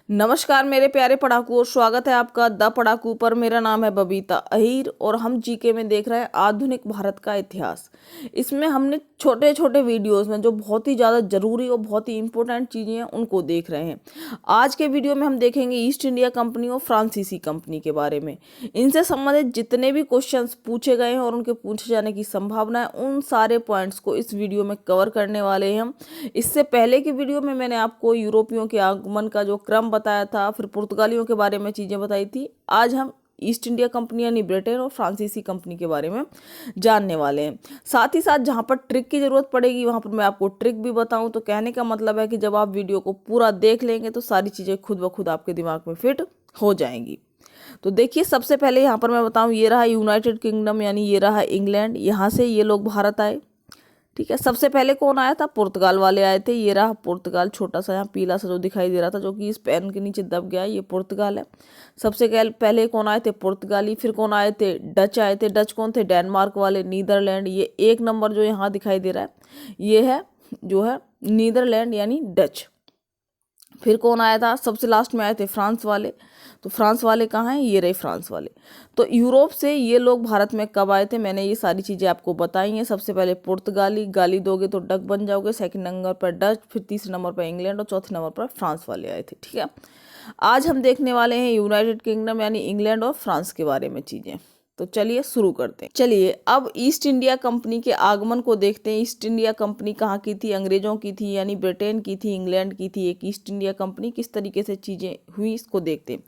नमस्कार मेरे प्यारे पढ़ाकू और स्वागत है आपका द पढ़ाकू पर। मेरा नाम है बबीता अहीर और हम जीके में देख रहे हैं आधुनिक भारत का इतिहास। इसमें हमने छोटे छोटे वीडियोस में जो बहुत ही ज़्यादा ज़रूरी और बहुत ही इंपॉर्टेंट चीज़ें हैं उनको देख रहे हैं। आज के वीडियो में हम देखेंगे ईस्ट इंडिया कंपनी और फ्रांसीसी कंपनी के बारे में। इनसे संबंधित जितने भी क्वेश्चंस पूछे गए हैं और उनके पूछे जाने की संभावना है उन सारे पॉइंट्स को इस वीडियो में कवर करने वाले हैं हम। इससे पहले की वीडियो में मैंने आपको यूरोपियों के आगमन का जो क्रम बताया था, फिर पुर्तगालियों के बारे में चीज़ें बताई थी। आज हम ईस्ट इंडिया कंपनी यानी ब्रिटेन और फ्रांसीसी कंपनी के बारे में जानने वाले हैं। साथ ही साथ जहाँ पर ट्रिक की ज़रूरत पड़ेगी वहाँ पर मैं आपको ट्रिक भी बताऊँ। तो कहने का मतलब है कि जब आप वीडियो को पूरा देख लेंगे तो सारी चीज़ें खुद ब खुद आपके दिमाग में फिट हो जाएंगी। तो देखिए, सबसे पहले यहाँ पर मैं बताऊँ, ये रहा यूनाइटेड किंगडम यानी ये रहा इंग्लैंड। यहाँ से ये लोग भारत आए। ठीक है, सबसे पहले कौन आया था? पुर्तगाल वाले आए थे। ये रहा पुर्तगाल, छोटा सा यहाँ पीला सा जो दिखाई दे रहा था, जो कि इस पेन के नीचे दब गया है, ये पुर्तगाल है। सबसे पहले कौन आए थे? पुर्तगाली। फिर कौन आए थे? डच आए थे। डच कौन थे? डेनमार्क वाले। नीदरलैंड, ये एक नंबर जो यहाँ दिखाई दे रहा है ये है जो है नीदरलैंड यानी डच। फिर कौन आया था? सबसे लास्ट में आए थे फ्रांस वाले। तो फ्रांस वाले कहाँ हैं? ये रहे फ्रांस वाले। तो यूरोप से ये लोग भारत में कब आए थे? मैंने ये सारी चीज़ें आपको बताई हैं। सबसे पहले पुर्तगाली, गाली दोगे तो डक बन जाओगे। सेकंड नंबर पर डच, फिर तीसरे नंबर पर इंग्लैंड और चौथे नंबर पर फ्रांस वाले आए थे। ठीक है, आज हम देखने वाले हैं यूनाइटेड किंगडम यानी इंग्लैंड और फ्रांस के बारे में चीज़ें। तो चलिए शुरू करते हैं। चलिए अब ईस्ट इंडिया कंपनी के आगमन को देखते हैं। ईस्ट इंडिया कंपनी कहाँ की थी? अंग्रेजों की थी, यानी ब्रिटेन की थी, इंग्लैंड की थी एक ईस्ट इंडिया कंपनी। किस तरीके से चीज़ें हुई इसको देखते हैं।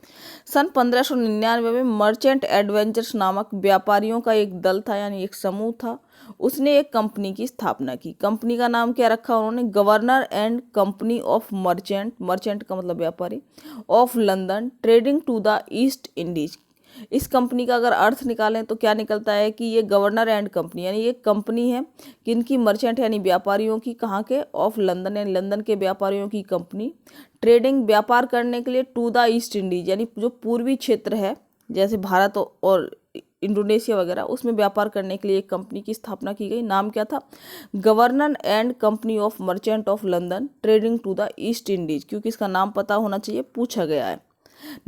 सन 1599 में मर्चेंट एडवेंचर्स नामक व्यापारियों का एक दल था, यानी एक समूह था। उसने एक कंपनी की स्थापना की। कंपनी का नाम क्या रखा उन्होंने? Governor and company of merchant, merchant का मतलब व्यापारी, of London trading to the East Indies. इस कंपनी का अगर अर्थ निकालें तो क्या निकलता है कि ये गवर्नर एंड कंपनी यानी ये कंपनी है किनकी? मर्चेंट यानी व्यापारियों की। कहाँ के? ऑफ लंदन यानी लंदन के व्यापारियों की कंपनी। ट्रेडिंग व्यापार करने के लिए टू द ईस्ट इंडीज यानी जो पूर्वी क्षेत्र है जैसे भारत और इंडोनेशिया वगैरह, उसमें व्यापार करने के लिए एक कंपनी की स्थापना की गई। नाम क्या था? Governor and company of merchant of London trading to the East Indies. क्योंकि इसका नाम पता होना चाहिए, पूछा गया है।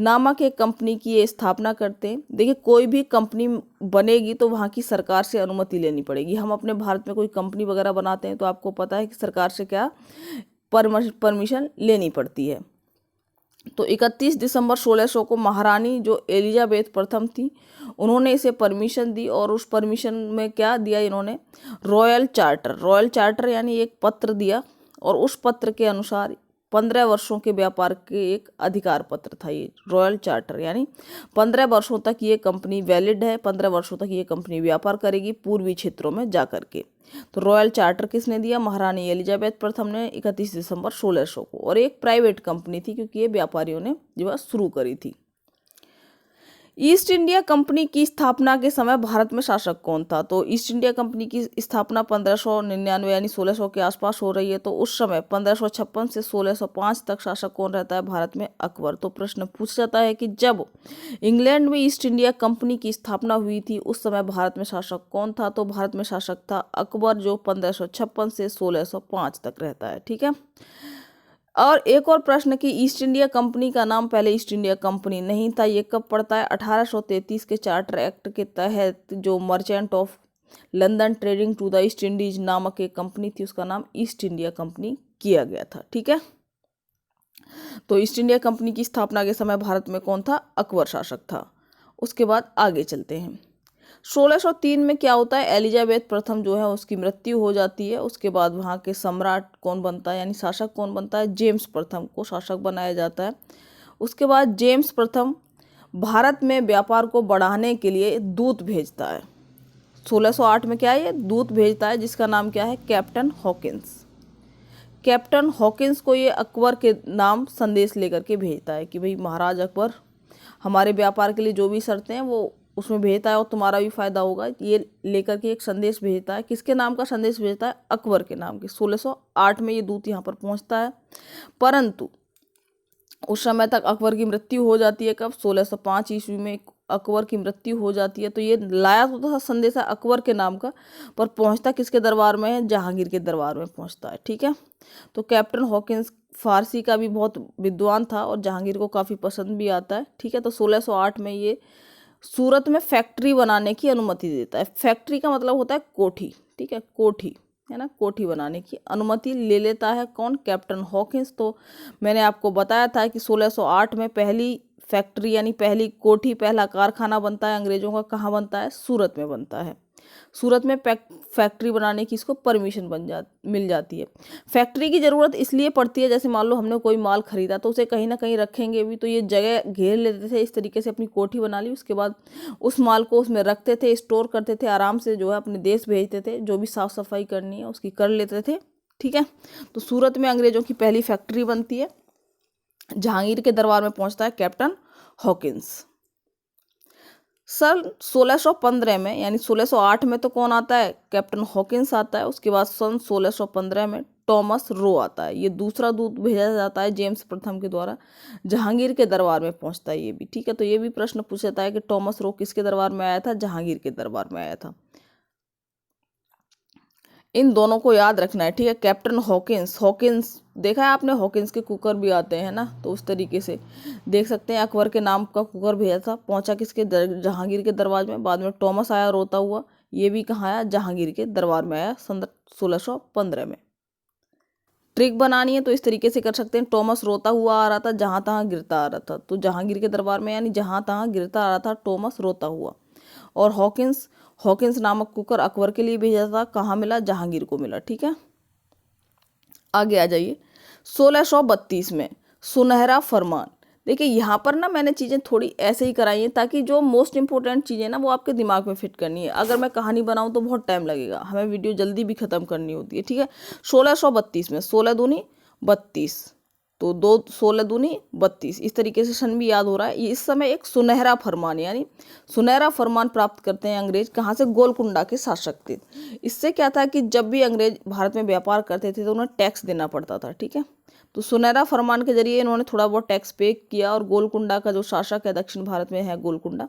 नामक एक कंपनी की ये स्थापना करते हैं। देखिए, कोई भी कंपनी बनेगी तो वहाँ की सरकार से अनुमति लेनी पड़ेगी। हम अपने भारत में कोई कंपनी वगैरह बनाते हैं तो आपको पता है कि सरकार से क्या परमिशन लेनी पड़ती है। तो 31 दिसंबर 1600 को महारानी जो एलिजाबेथ प्रथम थी उन्होंने इसे परमिशन दी। और उस परमिशन में क्या दिया इन्होंने? Royal charter. रॉयल चार्टर यानी एक पत्र दिया और उस पत्र के अनुसार 15 वर्षों के व्यापार के एक अधिकार पत्र था ये रॉयल चार्टर। यानी 15 वर्षों तक ये कंपनी वैलिड है, 15 वर्षों तक ये कंपनी व्यापार करेगी पूर्वी क्षेत्रों में जा करके। तो रॉयल चार्टर किसने दिया? महारानी एलिजाबेथ प्रथम ने 31 दिसंबर 1600 को। और एक प्राइवेट कंपनी थी क्योंकि ये व्यापारियों ने जो है शुरू करी थी। ईस्ट इंडिया कंपनी की स्थापना के समय भारत में शासक कौन था? तो ईस्ट इंडिया कंपनी की स्थापना 1599 यानी 1600 के आसपास हो रही है। तो उस समय 1556 से 1605 तक शासक कौन रहता है भारत में? अकबर। तो प्रश्न पूछ जाता है कि जब इंग्लैंड में ईस्ट इंडिया कंपनी की स्थापना हुई थी उस समय भारत में शासक कौन था? तो भारत में शासक था अकबर, जो 1556 से 1605 तक रहता है। ठीक है, और एक और प्रश्न कि ईस्ट इंडिया कंपनी का नाम पहले ईस्ट इंडिया कंपनी नहीं था, ये कब पड़ता है? 1833 के चार्टर एक्ट के तहत जो merchant of London trading to the East Indies नामक एक कंपनी थी उसका नाम ईस्ट इंडिया कंपनी किया गया था। ठीक है, तो ईस्ट इंडिया कंपनी की स्थापना के समय भारत में कौन था? अकबर शासक था। उसके बाद आगे चलते हैं। 1603 में क्या होता है? एलिजाबेथ प्रथम जो है उसकी मृत्यु हो जाती है। उसके बाद वहाँ के सम्राट कौन बनता है यानी शासक कौन बनता है? जेम्स प्रथम को शासक बनाया जाता है। उसके बाद जेम्स प्रथम भारत में व्यापार को बढ़ाने के लिए दूत भेजता है। 1608 में क्या है? ये दूत भेजता है जिसका नाम क्या है? Captain Hawkins. कैप्टन हॉकिंस को ये अकबर के नाम संदेश लेकर के भेजता है कि भाई महाराज अकबर, हमारे व्यापार के लिए जो भी शर्तें हैं वो उसमें भेजता है और तुम्हारा भी फायदा होगा, ये लेकर के एक संदेश भेजता है। किसके नाम का संदेश भेजता है? अकबर के नाम के। 1608 में ये दूत यहाँ पर पहुँचता है, परंतु उस समय तक अकबर की मृत्यु हो जाती है। कब? 1605 ईस्वी में अकबर की मृत्यु हो जाती है। तो ये लाया तो था संदेशा अकबर के नाम का, पर पहुंचता किसके दरबार में है? जहांगीर के दरबार में पहुंचता है। ठीक है, तो कैप्टन हॉकिंस फारसी का भी बहुत विद्वान था और जहांगीर को काफ़ी पसंद भी आता है। ठीक है, तो 1608 में ये सूरत में फैक्ट्री बनाने की अनुमति देता है। फैक्ट्री का मतलब होता है कोठी। ठीक है, कोठी है ना, कोठी बनाने की अनुमति ले लेता है कौन? Captain Hawkins. तो मैंने आपको बताया था कि 1608 में पहली फैक्ट्री यानी पहली कोठी, पहला कारखाना बनता है अंग्रेजों का। कहाँ बनता है? सूरत में बनता है। सूरत में फैक्ट्री बनाने की इसको परमिशन मिल जाती है। फैक्ट्री की ज़रूरत इसलिए पड़ती है, जैसे मान लो हमने कोई माल खरीदा तो उसे कहीं ना कहीं रखेंगे भी, तो ये जगह घेर लेते थे, इस तरीके से अपनी कोठी बना ली। उसके बाद उस माल को उसमें रखते थे, स्टोर करते थे, आराम से जो है अपने देश भेजते थे। जो भी साफ़ सफाई करनी है उसकी कर लेते थे। ठीक है, तो सूरत में अंग्रेज़ों की पहली फैक्ट्री बनती है। जहांगीर के दरबार में पहुंचता है कैप्टन हॉकिंस। सन 1615 में, यानी 1608 में तो कौन आता है? कैप्टन हॉकिंस आता है। उसके बाद सन 1615 में टॉमस रो आता है। ये दूसरा दूत भेजा जाता है जेम्स प्रथम के द्वारा, जहांगीर के दरबार में पहुंचता है ये भी। ठीक है, तो ये भी प्रश्न पूछा जाता है कि टॉमस रो किसके दरबार में आया था? जहांगीर के दरबार में आया था। इन दोनों को याद रखना है। ठीक है, कैप्टन हॉकिंस, हॉकिंस देखा है आपने, हॉकिंस के कुकर भी आते हैं ना, तो उस तरीके से देख सकते हैं। अकबर के नाम का कुकर भेजा था, पहुंचा किसके? जहांगीर के दरबार में। बाद में टॉमस आया रोता हुआ, ये भी कहाँ आया? जहांगीर के दरबार में आया सन 1615 में। ट्रिक बनानी है तो इस तरीके से कर सकते हैं। टॉमस रोता हुआ आ रहा था, जहाँ तहाँ गिरता आ रहा था, तो जहांगीर के दरबार में, यानी जहाँ तहाँ गिरता आ रहा था टॉमस रोता हुआ। और हॉकिंस, हॉकिंस नामक कुकर अकबर के लिए भेजा था, कहाँ मिला? जहांगीर को मिला। ठीक है, आगे आ जाइए। 1632 में सुनहरा फरमान। देखिए यहाँ पर ना मैंने चीज़ें थोड़ी ऐसे ही कराई हैं ताकि जो मोस्ट इंपॉर्टेंट चीज़ें ना वो आपके दिमाग में फिट करनी है। अगर मैं कहानी बनाऊँ तो बहुत टाइम लगेगा, हमें वीडियो जल्दी भी ख़त्म करनी होती है। ठीक है, 1632 में 16 दूनी 32, तो 2 16 दूनी 32, इस तरीके से सन भी याद हो रहा है। ये इस समय एक सुनहरा फरमान, यानी सुनहरा फरमान प्राप्त करते हैं अंग्रेज। कहाँ से? गोलकुंडा के शासक थे। इससे क्या था कि जब भी अंग्रेज भारत में व्यापार करते थे तो उन्हें टैक्स देना पड़ता था। ठीक है, तो सुनहरा फरमान के जरिए इन्होंने थोड़ा बहुत टैक्स पे किया। और गोलकुंडा का जो शासक है, दक्षिण भारत में है गोलकुंडा,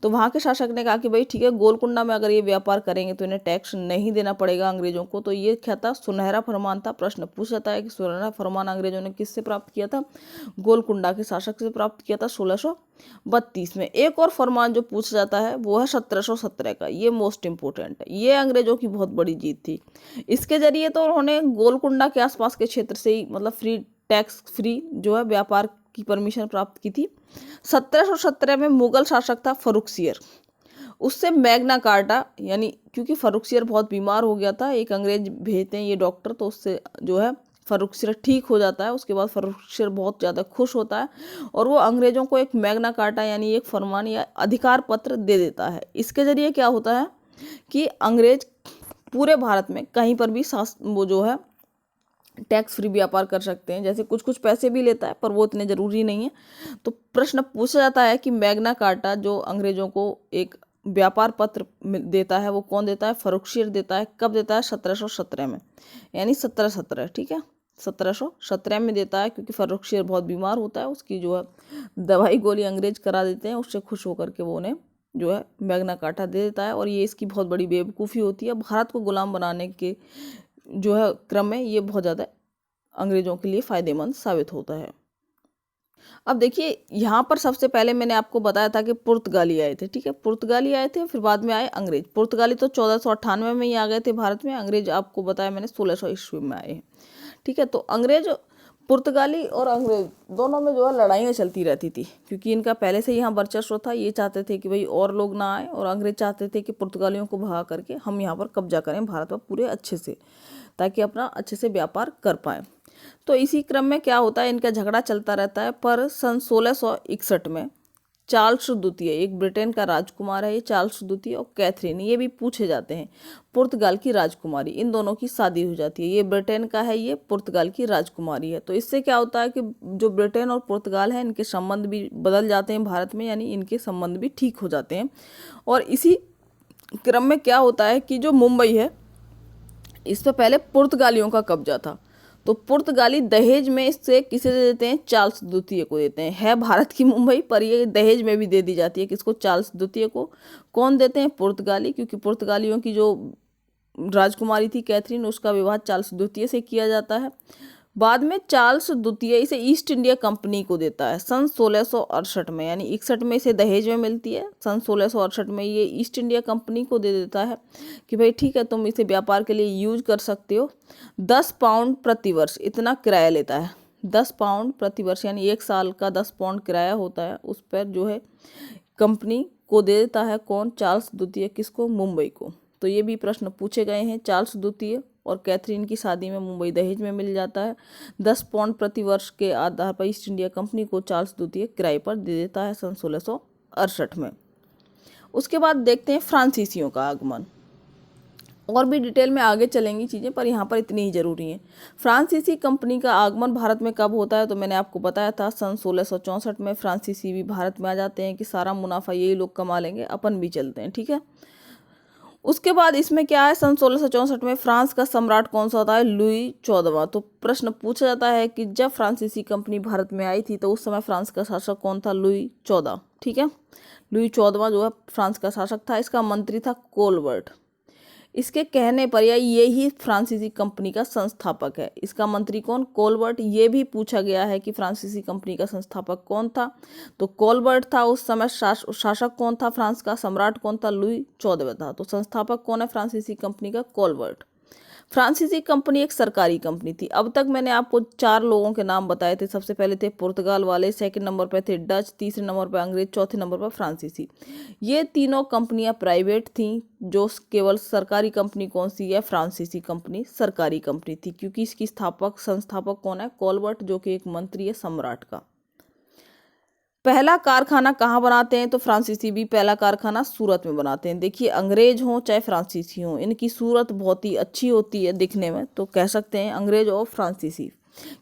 तो वहाँ के शासक ने कहा कि भाई ठीक है, गोलकुंडा में अगर ये व्यापार करेंगे तो इन्हें टैक्स नहीं देना पड़ेगा अंग्रेजों को। तो ये क्या था? सुनहरा फरमान था। प्रश्न पूछ जाता है कि सुनहरा फरमान अंग्रेजों ने किससे प्राप्त किया था? गोलकुंडा के शासक से प्राप्त किया था 1632 में। एक और फरमान जो पूछा जाता है वो है 1717 का। ये मोस्ट इंपोर्टेंट है, ये अंग्रेजों की बहुत बड़ी जीत थी। इसके जरिए तो उन्होंने गोलकुंडा के आसपास के क्षेत्र से ही, मतलब टैक्स फ्री जो है व्यापार की परमिशन प्राप्त की थी। 1717 में मुगल शासक था फर्रुखसियर, उससे मैग्ना कार्टा, यानी क्योंकि फर्रुखसियर बहुत बीमार हो गया था, एक अंग्रेज भेजते हैं ये डॉक्टर, तो उससे जो है फर्रुखसियर ठीक हो जाता है। उसके बाद फर्रुखसियर बहुत ज़्यादा खुश होता है और वो अंग्रेज़ों को एक मैग्ना कार्टा यानी एक फरमान या अधिकार पत्र दे देता है। इसके ज़रिए क्या होता है कि अंग्रेज पूरे भारत में कहीं पर भी वो जो है टैक्स फ्री व्यापार कर सकते हैं। जैसे कुछ कुछ पैसे भी लेता है पर वो इतने ज़रूरी नहीं है। तो प्रश्न पूछा जाता है कि मैग्ना कार्टा जो अंग्रेज़ों को एक व्यापार पत्र देता है वो कौन देता है? फर्रुखसियर देता है। कब देता है? 1717 में, यानी 1717। ठीक है, 1717 में देता है, क्योंकि फर्रुखसियर बहुत बीमार होता है, उसकी जो है दवाई गोली अंग्रेज करा देते हैं, उससे खुश होकर के वो उन्हें जो है मैग्ना कार्टा दे देता है। और ये इसकी बहुत बड़ी बेवकूफ़ी होती है। भारत को गुलाम बनाने के जो है क्रम में ये बहुत ज़्यादा अंग्रेज़ों के लिए फ़ायदेमंद साबित होता है। अब देखिए यहाँ पर सबसे पहले मैंने आपको बताया था कि पुर्तगाली आए थे। ठीक है, पुर्तगाली आए थे, फिर बाद में आए अंग्रेज। पुर्तगाली तो 1498 में ही आ गए थे भारत में, अंग्रेज आपको बताया मैंने 1600 ईस्वी में आए हैं। ठीक है, तो अंग्रेज, पुर्तगाली और अंग्रेज दोनों में जो है लड़ाइयाँ चलती रहती थी, क्योंकि इनका पहले से यहाँ वर्चस्व था। ये चाहते थे कि भाई और लोग ना आए, और अंग्रेज चाहते थे कि पुर्तगालियों को भगा करके हम यहाँ पर कब्जा करें भारत पर पूरे अच्छे से, ताकि अपना अच्छे से व्यापार कर पाएँ। तो इसी क्रम में क्या होता है, इनका झगड़ा चलता रहता है। पर सन 1661 में चार्ल्स द्वितीय, एक ब्रिटेन का राजकुमार है ये चार्ल्स द्वितीय, और कैथरीन, ये भी पूछे जाते हैं, पुर्तगाल की राजकुमारी, इन दोनों की शादी हो जाती है। ये ब्रिटेन का है, ये पुर्तगाल की राजकुमारी है। तो इससे क्या होता है कि जो ब्रिटेन और पुर्तगाल है इनके संबंध भी बदल जाते हैं भारत में, यानी इनके संबंध भी ठीक हो जाते हैं। और इसी क्रम में क्या होता है कि जो मुंबई है इस पर पहले पुर्तगालियों का कब्जा था। तो पुर्तगाली दहेज में इससे किसे दे देते हैं, चार्ल्स द्वितीय को देते हैं। है भारत की मुंबई, पर ये दहेज में भी दे दी जाती है। किसको, चार्ल्स द्वितीय को। कौन देते हैं, पुर्तगाली, क्योंकि पुर्तगालियों की जो राजकुमारी थी कैथरीन, उसका विवाह चार्ल्स द्वितीय से किया जाता है। बाद में चार्ल्स द्वितीय इसे ईस्ट इंडिया कंपनी को देता है सन 1668 में, यानी 61 में इसे दहेज में मिलती है। सन 1668 में ये ईस्ट इंडिया कंपनी को दे देता है कि भाई ठीक है, तुम इसे व्यापार के लिए यूज कर सकते हो। 10 पाउंड प्रति वर्ष इतना किराया लेता है। 10 पाउंड प्रति वर्ष, यानी 1 साल का 10 पाउंड किराया होता है। उस पर जो है कंपनी को दे देता है कौन, चार्ल्स द्वितीय। किसको, मुंबई को। तो ये भी प्रश्न पूछे गए हैं। चार्ल्स द्वितीय और कैथरीन की शादी में मुंबई दहेज में मिल जाता है। 10 पाउंड प्रति वर्ष के आधार पर ईस्ट इंडिया कंपनी को चार्ल्स द्वितीय किराए पर दे देता है सन 1668 में। उसके बाद देखते हैं फ्रांसीसियों का आगमन। और भी डिटेल में आगे चलेंगी चीज़ें, पर यहाँ पर इतनी ही जरूरी है। फ्रांसीसी कंपनी का आगमन भारत में कब होता है, तो मैंने आपको बताया था सन 1664 में फ्रांसीसी भी भारत में आ जाते हैं कि सारा मुनाफा यही लोग कमा लेंगे, अपन भी चलते हैं, ठीक है। उसके बाद इसमें क्या है, सन 1664 में फ्रांस का सम्राट कौन सा होता है, लुई 14वां। तो प्रश्न पूछा जाता है कि जब फ्रांसीसी कंपनी भारत में आई थी तो उस समय फ्रांस का शासक कौन था, लुई 14, ठीक है। लुई 14वां जो है फ्रांस का शासक था। इसका मंत्री था कोलबर्ट। इसके कहने पर या ये ही फ्रांसीसी कंपनी का संस्थापक है। इसका मंत्री कौन, कोलबर्ट। ये भी पूछा गया है कि फ्रांसीसी कंपनी का संस्थापक कौन था, तो कोलबर्ट था। उस समय शासक कौन था फ्रांस का, सम्राट कौन था, लुई 14वां था। तो संस्थापक कौन है फ्रांसीसी कंपनी का, कोलबर्ट। फ्रांसीसी कंपनी एक सरकारी कंपनी थी। अब तक मैंने आपको 4 लोगों के नाम बताए थे। सबसे पहले थे पुर्तगाल वाले, सेकंड नंबर पर थे डच, तीसरे नंबर पर अंग्रेज, चौथे नंबर पर फ्रांसीसी। ये तीनों कंपनियां प्राइवेट थीं। जो केवल सरकारी कंपनी कौन सी है, फ्रांसीसी कंपनी सरकारी कंपनी थी, क्योंकि इसकी संस्थापक कौन है, कोलबर्ट, जो कि एक मंत्री है सम्राट का। पहला कारखाना कहाँ बनाते हैं, तो फ्रांसीसी भी पहला कारखाना सूरत में बनाते हैं। देखिए, अंग्रेज हों चाहे फ्रांसीसी हों, इनकी सूरत बहुत ही अच्छी होती है दिखने में, तो कह सकते हैं अंग्रेज और फ्रांसीसी,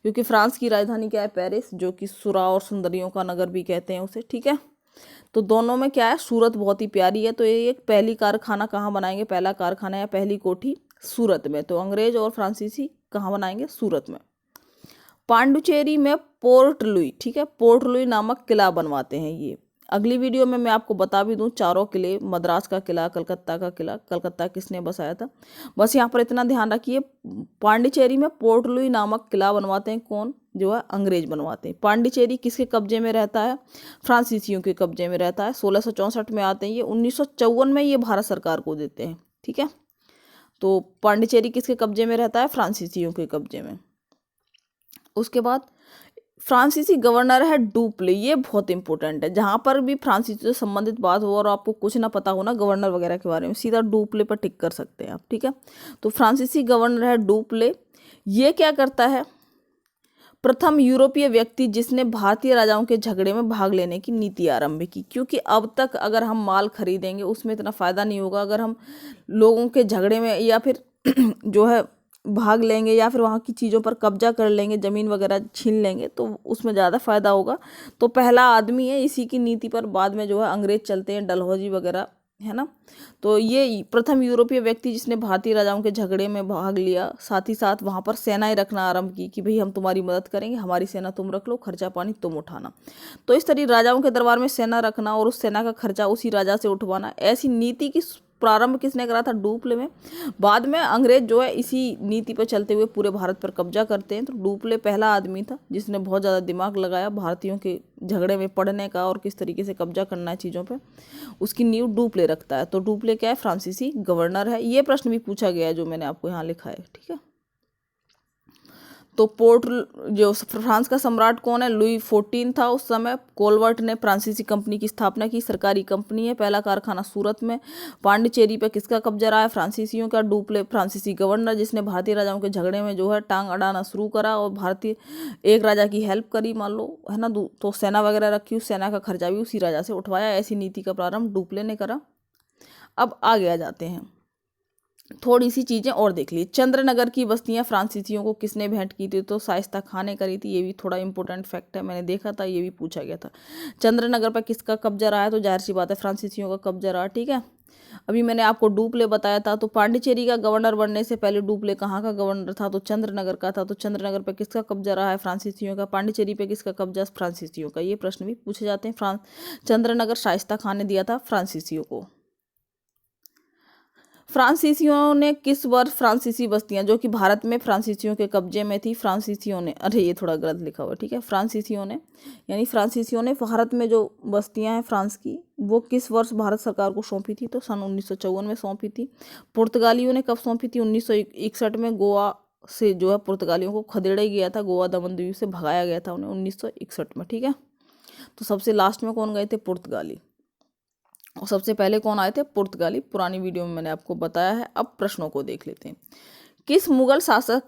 क्योंकि फ्रांस की राजधानी क्या है, पेरिस, जो कि सुरा और सुंदरियों का नगर भी कहते हैं उसे, ठीक है। तो दोनों में क्या है, सूरत बहुत ही प्यारी है। तो ये एक पहली कारखाना कहाँ बनाएंगे, पहला कारखाना या पहली कोठी सूरत में। तो अंग्रेज और फ्रांसीसी कहाँ बनाएंगे, सूरत में। पांडुचेरी में पोर्ट लुई, ठीक है, पोर्ट लुई नामक किला बनवाते हैं ये। अगली वीडियो में मैं आपको बता भी दूं चारों किले, मद्रास का किला, कलकत्ता का किला, कलकत्ता किसने बसाया था। बस यहाँ पर इतना ध्यान रखिए, पांडिचेरी में पोर्ट लुई नामक किला बनवाते हैं कौन, जो है अंग्रेज बनवाते हैं। पांडिचेरी किसके कब्जे में रहता है, फ्रांसीसियों के कब्जे में रहता है। 1664 में आते हैं ये, 1954 में ये भारत सरकार को देते हैं, ठीक है। तो पांडिचेरी किसके कब्जे में रहता है, फ्रांसीसियों के कब्जे में। उसके बाद फ्रांसीसी गवर्नर है डुप्ले। ये बहुत इंपॉर्टेंट है। जहाँ पर भी फ्रांसीसी से संबंधित बात हो और आपको कुछ ना पता हो ना गवर्नर वगैरह के बारे में, सीधा डुप्ले पर टिक कर सकते हैं आप, ठीक है। तो फ्रांसीसी गवर्नर है डुप्ले। ये क्या करता है, प्रथम यूरोपीय व्यक्ति जिसने भारतीय राजाओं के झगड़े में भाग लेने की नीति आरंभ की। क्योंकि अब तक अगर हम माल खरीदेंगे उसमें इतना फ़ायदा नहीं होगा, अगर हम लोगों के झगड़े में या फिर जो है भाग लेंगे या फिर वहाँ की चीज़ों पर कब्जा कर लेंगे, ज़मीन वगैरह छीन लेंगे, तो उसमें ज़्यादा फ़ायदा होगा। तो पहला आदमी है इसी की नीति पर, बाद में जो है अंग्रेज चलते हैं, डलहौजी वगैरह, है ना। तो ये प्रथम यूरोपीय व्यक्ति जिसने भारतीय राजाओं के झगड़े में भाग लिया, साथ ही साथ वहाँ पर सेनाएं रखना आरंभ की कि भाई हम तुम्हारी मदद करेंगे, हमारी सेना तुम रख लो, खर्चा पानी तुम उठाना। तो इस तरह राजाओं के दरबार में सेना रखना और उस सेना का खर्चा उसी राजा से उठवाना, ऐसी नीति की प्रारंभ किसने करा था, डुप्ले में। बाद में अंग्रेज जो है इसी नीति पर चलते हुए पूरे भारत पर कब्जा करते हैं। तो डुप्ले पहला आदमी था जिसने बहुत ज़्यादा दिमाग लगाया भारतीयों के झगड़े में पड़ने का और किस तरीके से कब्जा करना है चीज़ों पे, उसकी नींव डुप्ले रखता है। तो डुप्ले क्या है, फ्रांसीसी गवर्नर है। ये प्रश्न भी पूछा गया है जो मैंने आपको यहाँ लिखा है, ठीक है। तो पोर्ट जो फ्रांस का सम्राट कौन है, लुई 14 था उस समय। कोलवर्ट ने फ्रांसीसी कंपनी की स्थापना की, सरकारी कंपनी है। पहला कारखाना सूरत में। पांडिचेरी पे किसका कब्जा रहा है, फ्रांसीसियों का। डुप्ले फ्रांसीसी गवर्नर जिसने भारतीय राजाओं के झगड़े में जो है टांग अड़ाना शुरू करा और भारतीय एक राजा की हेल्प करी, मान लो, है ना। तो सेना वगैरह रखी, उस सेना का खर्चा भी उसी राजा से उठवाया। ऐसी नीति का प्रारंभ डुप्ले ने करा। अब आगे आ जाते हैं, थोड़ी सी चीज़ें और देख ली। चंद्रनगर की बस्तियां फ्रांसीसियों को किसने भेंट की थी, तो शाइस्ता खान ने करी थी। ये भी थोड़ा इंपॉर्टेंट फैक्ट है, मैंने देखा था, ये भी पूछा गया था। चंद्रनगर पर किसका कब्जा रहा है, तो जाहिर सी बात है फ्रांसीसियों का कब्जा रहा, ठीक है। अभी मैंने आपको डुप्ले बताया था, तो पांडिचेरी का गवर्नर बनने से पहले डुप्ले कहाँ का गवर्नर था? तो चंद्रनगर का था। तो चंद्रनगर पे किसका कब्जा रहा है? फ्रांसीसियों का। पांडिचेरी पे किसका कब्जा? फ्रांसीसियों का। ये प्रश्न भी पूछे जाते हैं। चंद्रनगर शाइस्ता खान ने दिया था फ्रांसीसियों को। फ्रांसीसियों ने किस वर्ष फ्रांसीसी बस्तियां जो कि भारत में फ्रांसीसियों के कब्जे में थी, फ्रांसीसियों ने, अरे ये थोड़ा गलत लिखा हुआ, ठीक है, फ्रांसीसियों ने, यानी फ्रांसीसियों ने भारत में जो बस्तियां हैं फ्रांस की, वो किस वर्ष भारत सरकार को सौंपी थी? तो सन 1954 में सौंपी थी। पुर्तगालियों ने कब सौंपी थी? 1961 में। गोवा से जो है पुर्तगालियों को खदेड़ा गया था, गोवा दमन द्वीप से भगाया गया था उन्हें 1961 में, ठीक है। तो सबसे लास्ट में कौन गए थे? पुर्तगाली। और सबसे पहले कौन आए थे? पुर्तगाली। पुरानी वीडियो में मैंने आपको बताया है। अब प्रश्नों को देख लेते हैं। किस मुगल शासक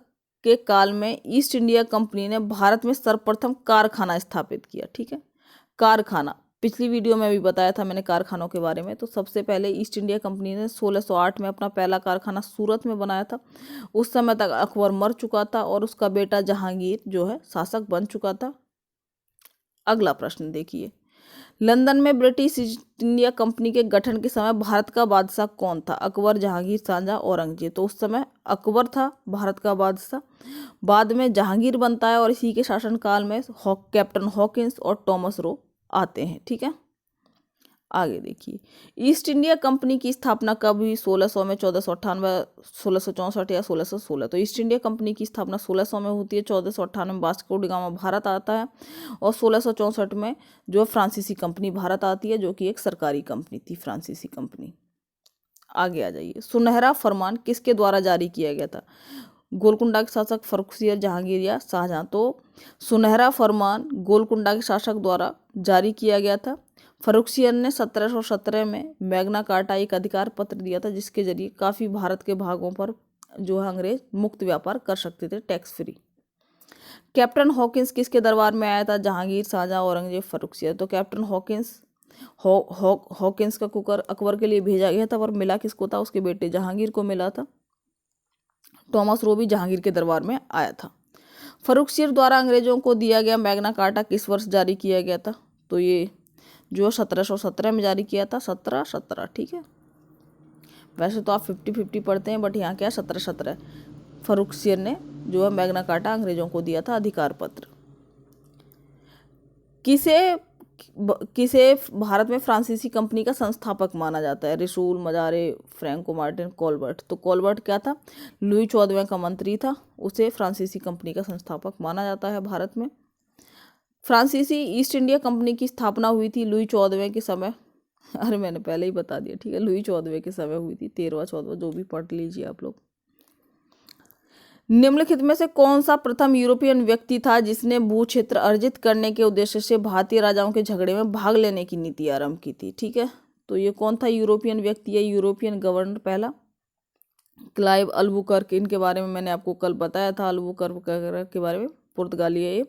के काल में ईस्ट इंडिया कंपनी ने भारत में सर्वप्रथम कारखाना स्थापित किया? ठीक है, कारखाना। पिछली वीडियो में भी बताया था मैंने कारखानों के बारे में। तो सबसे पहले ईस्ट इंडिया कंपनी ने 1608 में अपना पहला कारखाना सूरत में बनाया था। उस समय तक अकबर मर चुका था और उसका बेटा जहांगीर जो है शासक बन चुका था। अगला प्रश्न देखिए, लंदन में ब्रिटिश ईस्ट इंडिया कंपनी के गठन के समय भारत का बादशाह कौन था? अकबर, जहांगीर, शाहजहां, औरंगजेब। तो उस समय अकबर था भारत का बादशाह। बाद में जहांगीर बनता है और इसी के शासनकाल में कैप्टन हॉकिंस और टॉमस रो आते हैं, ठीक है। आगे देखिए, ईस्ट इंडिया कंपनी की स्थापना कब हुई? 1600 में, 1498, 1664 या 1616। तो ईस्ट इंडिया कंपनी की स्थापना 1600 में होती है, 1498 में वास्को डी गामा भारत आता है और 1664 में जो फ्रांसीसी कंपनी भारत आती है, जो कि एक सरकारी कंपनी थी, फ्रांसीसी कंपनी। आगे आ जाइए, सुनहरा फरमान किसके द्वारा जारी किया गया था? गोलकुंडा के शासक, फर्रुखसियर, जहांगीर या शाहजहां। तो सुनहरा फरमान गोलकुंडा के शासक द्वारा जारी किया गया था। फर्रुखसियर ने 1717 में मैग्ना कार्टा एक अधिकार पत्र दिया था, जिसके जरिए काफ़ी भारत के भागों पर जो है अंग्रेज मुक्त व्यापार कर सकते थे, टैक्स फ्री। कैप्टन हॉकिंस किसके दरबार में आया था? जहांगीर, शाहजहां, औरंगजेब, फर्रुखसियर। तो कैप्टन हॉकिंस का कुकर अकबर के लिए भेजा गया था, पर मिला किसको था? उसके बेटे जहांगीर को मिला था। टॉमस रो भी जहांगीर के दरबार में आया था। फर्रुखसियर द्वारा अंग्रेजों को दिया गया मैग्ना कार्टा किस वर्ष जारी किया गया था? तो ये जो 1717 में जारी किया था, 1717, ठीक है। वैसे तो आप 50-50 पढ़ते हैं, बट यहाँ क्या 1717 फर्रुखसियर ने जो है मैग्ना कार्टा अंग्रेजों को दिया था, अधिकार पत्र। किसे भारत में फ्रांसीसी कंपनी का संस्थापक माना जाता है? रिसूल, मजारे, फ्रैंको मार्टिन, कॉलबर्ट। तो कॉलबर्ट क्या था? लुई 14वें का मंत्री था, उसे फ्रांसीसी कंपनी का संस्थापक माना जाता है भारत में। फ्रांसीसी ईस्ट इंडिया कंपनी की स्थापना हुई थी लुई 14वें के समय। अरे मैंने पहले ही बता दिया, ठीक है, लुई 14वें के समय हुई थी, 13वां 14वां जो भी पढ़ लीजिए आप लोग। निम्नलिखित में से कौन सा प्रथम यूरोपियन व्यक्ति था जिसने भू क्षेत्र अर्जित करने के उद्देश्य से भारतीय राजाओं के झगड़े में भाग लेने की नीति आरंभ की थी? ठीक है, तो ये कौन था यूरोपियन व्यक्ति? है यूरोपियन गवर्नर पहला क्लाइव अल्बुकर्क। इनके बारे में मैंने आपको कल बताया था, अल्बुकर्क के बारे में, पुर्तगाली है ये।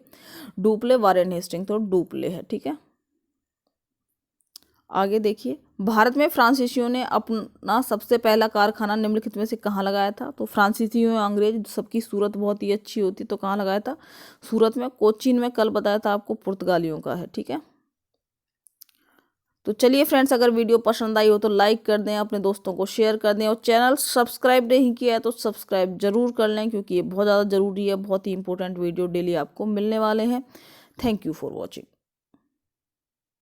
डुप्ले, वारेन हेस्टिंग, तो डुप्ले है, ठीक है। आगे देखिए, भारत में फ्रांसीसियों ने अपना सबसे पहला कारखाना निम्नलिखित में से कहाँ लगाया था? तो फ्रांसीसियों अंग्रेज सबकी सूरत बहुत ही अच्छी होती, तो कहाँ लगाया था? सूरत में। कोचीन में कल बताया था आपको पुर्तगालियों का है, ठीक है। तो चलिए फ्रेंड्स, अगर वीडियो पसंद आई हो तो लाइक कर दें, अपने दोस्तों को शेयर कर दें, और चैनल सब्सक्राइब नहीं किया है तो सब्सक्राइब जरूर कर लें, क्योंकि ये बहुत ज़्यादा ज़रूरी है। बहुत ही इंपॉर्टेंट वीडियो डेली आपको मिलने वाले हैं। Thank you for watching.